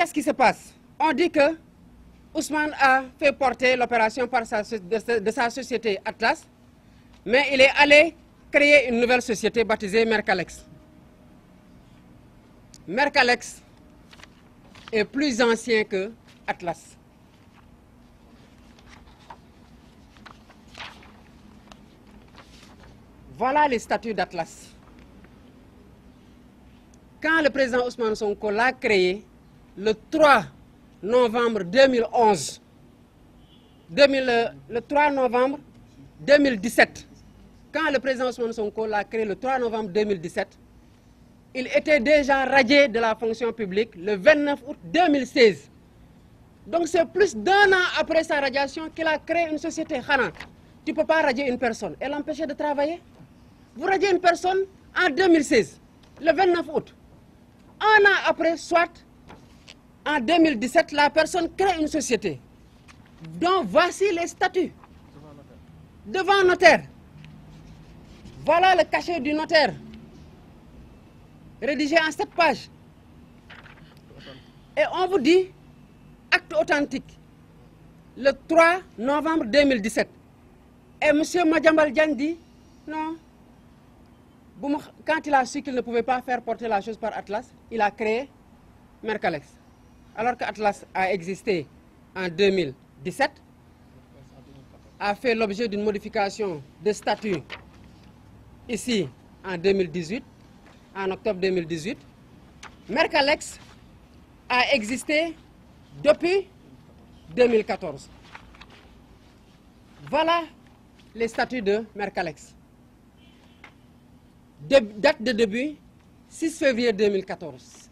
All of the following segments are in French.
qu'est-ce qui se passe? On dit que Ousmane a fait porter l'opération de sa société Atlas, mais il est allé créer une nouvelle société baptisée Mercalex. Mercalex est plus ancien que Atlas. Voilà les statuts d'Atlas. Quand le président Ousmane Sonko l'a créé, le 3 novembre 2011, le 3 novembre 2017, quand le président Ousmane Sonko l'a créé le 3 novembre 2017, il était déjà radié de la fonction publique le 29 août 2016. Donc c'est plus d'1 an après sa radiation qu'il a créé une société. Khana, tu ne peux pas radier une personne et l'empêcher de travailler. Vous radiez une personne en 2016, le 29 août. 1 an après, soit en 2017, la personne crée une société. Donc voici les statuts. Devant notaire. Voilà le cachet du notaire. Rédigé en 7 pages. Et on vous dit, acte authentique, le 3 novembre 2017. Et M. Madiambal Diagne dit, non, quand il a su qu'il ne pouvait pas faire porter la chose par Atlas, il a créé Mercalex. Alors qu'Atlas a existé en 2017, a fait l'objet d'une modification de statut ici en 2018, en octobre 2018. Mercalex a existé depuis 2014. Voilà les statuts de Mercalex. Date de début, 6 février 2014.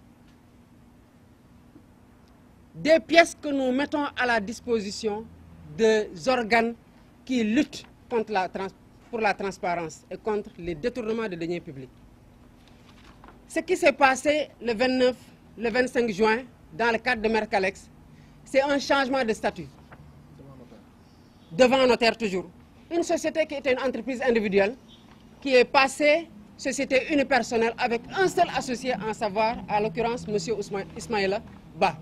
Des pièces que nous mettons à la disposition des organes qui luttent contre pour la transparence et contre les détournements de deniers publics. Ce qui s'est passé le 25 juin, dans le cadre de Mercalex, c'est un changement de statut. Devant notaire toujours. Une société qui était une entreprise individuelle, qui est passée société unipersonnelle avec un seul associé, en savoir, à l'occurrence, M. Ismaïla Ba.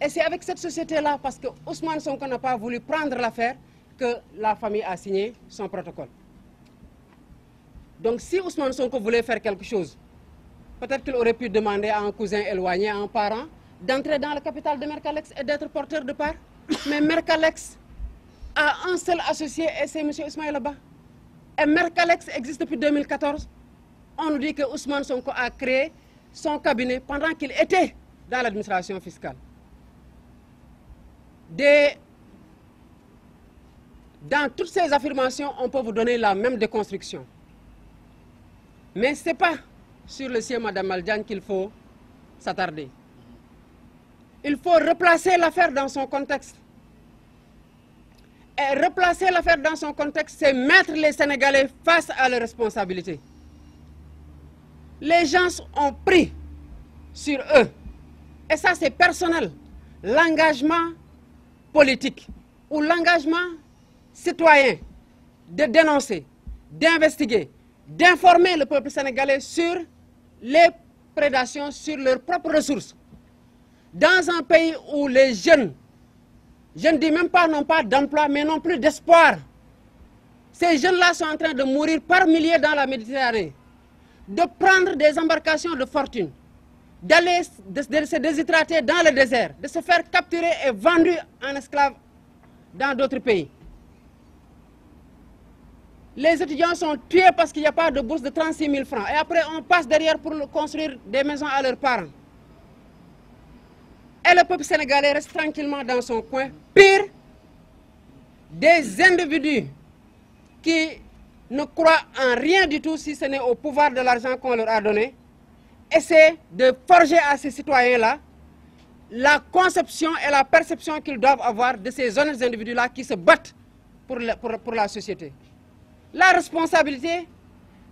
Et c'est avec cette société-là, parce que Ousmane Sonko n'a pas voulu prendre l'affaire, que la famille a signé son protocole. Donc si Ousmane Sonko voulait faire quelque chose, peut-être qu'il aurait pu demander à un cousin éloigné, à un parent, d'entrer dans le capital de Mercalex et d'être porteur de part. Mais Mercalex a un seul associé et c'est M. Ismaïla Ba. Et Mercalex existe depuis 2014. On nous dit que Ousmane Sonko a créé son cabinet pendant qu'il était dans l'administration fiscale. Dans toutes ces affirmations, on peut vous donner la même déconstruction. Mais ce n'est pas sur le siège Mme Maldiane qu'il faut s'attarder. Il faut replacer l'affaire dans son contexte. Et replacer l'affaire dans son contexte, c'est mettre les Sénégalais face à leurs responsabilités. Les gens ont pris sur eux, et ça c'est personnel, l'engagement politique ou l'engagement citoyen de dénoncer, d'investiguer, d'informer le peuple sénégalais sur les prédations sur leurs propres ressources. Dans un pays où les jeunes, je ne dis même pas n'ont pas d'emploi, mais non plus d'espoir. Ces jeunes-là sont en train de mourir par milliers dans la Méditerranée, de prendre des embarcations de fortune, d'aller de se déshydrater dans le désert, de se faire capturer et vendre en esclaves dans d'autres pays. Les étudiants sont tués parce qu'il n'y a pas de bourse de 36 000 francs. Et après, on passe derrière pour construire des maisons à leurs parents. Et le peuple sénégalais reste tranquillement dans son coin. Pire, des individus qui ne croient en rien du tout si ce n'est au pouvoir de l'argent qu'on leur a donné, essaient de forger à ces citoyens-là la conception et la perception qu'ils doivent avoir de ces honnêtes individus-là qui se battent pour la société. La responsabilité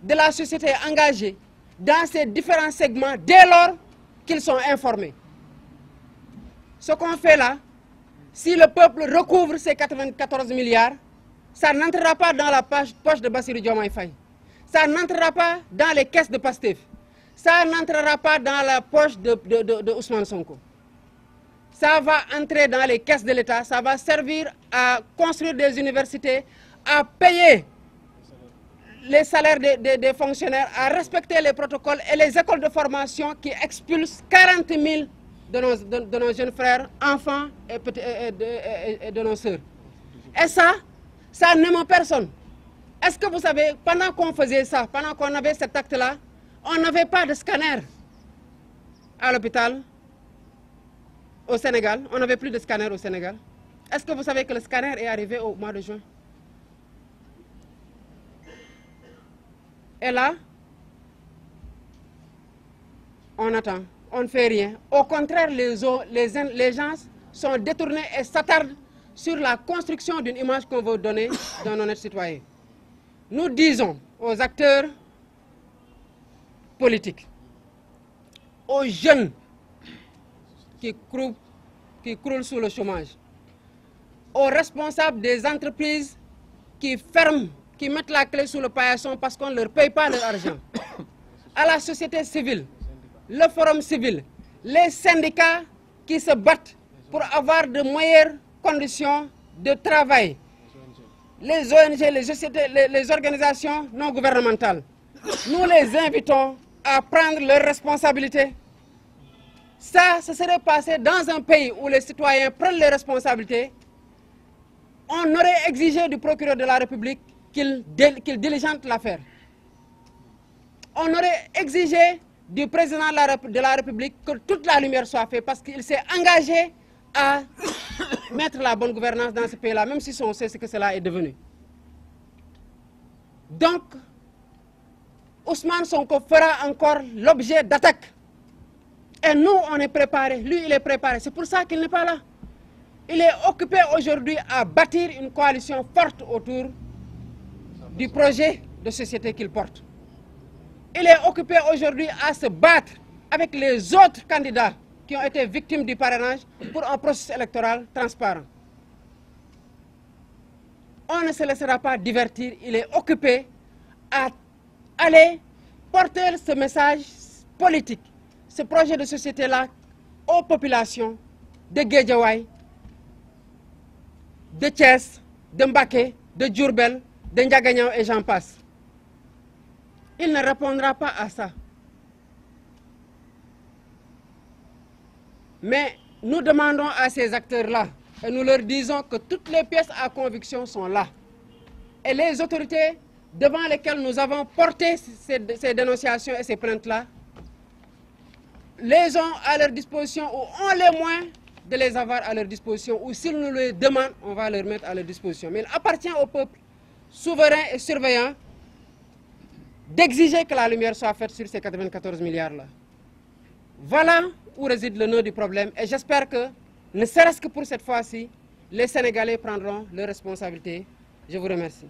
de la société est engagée dans ces différents segments dès lors qu'ils sont informés. Ce qu'on fait là, si le peuple recouvre ces 94 milliards, ça n'entrera pas dans la poche de Bassirou Diomaye Faye. Ça n'entrera pas dans les caisses de Pastef. Ça n'entrera pas dans la poche de Ousmane Sonko. ça va entrer dans les caisses de l'État, ça va servir à construire des universités, à payer les salaires des fonctionnaires, à respecter les protocoles et les écoles de formation qui expulsent 40 000 de nos jeunes frères, enfants et de nos sœurs. Et ça n'aime personne. Est-ce que vous savez, pendant qu'on faisait ça, pendant qu'on avait cet acte-là, on n'avait pas de scanner à l'hôpital au Sénégal. On n'avait plus de scanner au Sénégal. Est-ce que vous savez que le scanner est arrivé au mois de juin? Et là, on attend, on ne fait rien. Au contraire, les gens sont détournés et s'attardent sur la construction d'une image qu'on veut donner d'un honnête citoyen. Nous disons aux acteurs politiques, aux jeunes qui croulent sous le chômage, aux responsables des entreprises qui ferment, qui mettent la clé sous le paillasson parce qu'on ne leur paye pas leur argent, à la société civile, le forum civil, les syndicats qui se battent pour avoir de meilleures conditions de travail, les ONG, les organisations non gouvernementales. Nous les invitons à prendre leurs responsabilités. Ça, ce serait passé dans un pays où les citoyens prennent les responsabilités. On aurait exigé du procureur de la République qu'il diligente l'affaire. On aurait exigé du président de la République que toute la lumière soit faite parce qu'il s'est engagé à mettre la bonne gouvernance dans ce pays-là, même si on sait ce que cela est devenu. Donc, Ousmane Sonko fera encore l'objet d'attaques. Et nous, on est préparés. Lui, il est préparé. C'est pour ça qu'il n'est pas là. Il est occupé aujourd'hui à bâtir une coalition forte autour du projet de société qu'il porte. Il est occupé aujourd'hui à se battre avec les autres candidats qui ont été victimes du parrainage pour un processus électoral transparent. On ne se laissera pas divertir. Il est occupé à aller porter ce message politique, ce projet de société-là aux populations de Guédiawaye, de Thiès, de Mbaké, de Diourbel, de Ndiaganiao et j'en passe. Il ne répondra pas à ça. Mais nous demandons à ces acteurs-là, et nous leur disons que toutes les pièces à conviction sont là. Et les autorités devant lesquelles nous avons porté ces dénonciations et ces plaintes-là, les ont à leur disposition ou ont les moyens de les avoir à leur disposition, ou s'ils nous les demandent, on va leur mettre à leur disposition. Mais il appartient au peuple souverain et surveillant d'exiger que la lumière soit faite sur ces 94 milliards-là. Voilà où réside le nœud du problème et j'espère que, ne serait-ce que pour cette fois-ci, les Sénégalais prendront leurs responsabilités. Je vous remercie.